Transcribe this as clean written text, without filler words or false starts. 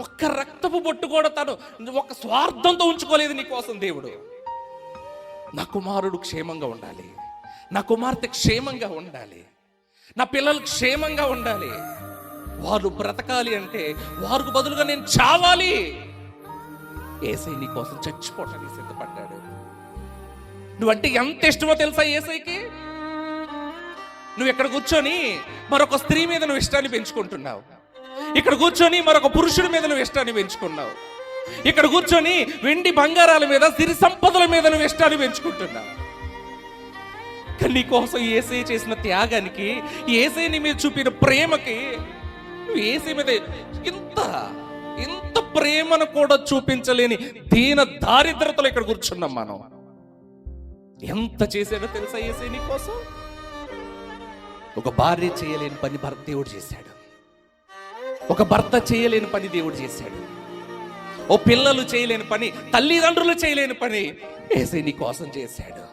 ఒక్క రక్తపు బొట్టు కూడా తను ఒక స్వార్థంతో ఉంచుకోలేదు నీ కోసం దేవుడు. నా కుమారుడు క్షేమంగా ఉండాలి, నా కుమార్తె క్షేమంగా ఉండాలి, నా పిల్లలు క్షేమంగా ఉండాలి, వారు బ్రతకాలి అంటే వారికి బదులుగా నేను చావాలి. యేసయ్య నీ కోసం చచ్చిపోవడానికి సిద్ధపడ్డాడు. నువ్వంటే ఎంత ఇష్టమో తెలుసా యేసయ్యకి? నువ్వు ఇక్కడ కూర్చొని మరొక స్త్రీ మీద నువ్వు ఇష్టాన్ని పెంచుకుంటున్నావు, ఇక్కడ కూర్చొని మరొక పురుషుడి మీద నువ్వు ఇష్టాన్ని పెంచుకున్నావు, ఇక్కడ కూర్చొని వెండి బంగారాల మీద సిరి సంపదల మీద నువ్వు ఇష్టాన్ని పెంచుకుంటున్నావు. కానీ నీ కోసం యేసయ్య చేసిన త్యాగానికి, యేసయ్య నీ మీద చూపిన ప్రేమకి, నువ్వు యేసయ్య మీద ఇంత ప్రేమను కూడా చూపించలేని దీన దారిద్రతలో ఇక్కడ కూర్చున్నాం మనం. ఎంత చేశాడో తెలుసా యేసయ్య నీ కోసం? ఒక భార్య చేయలేని పని దేవుడు చేశాడు, ఒక భర్త చేయలేని పని దేవుడు చేశాడు, ఓ పిల్లలు చేయలేని పని, తల్లిదండ్రులు చేయలేని పని యేసయ్య నీ కోసం చేశాడు.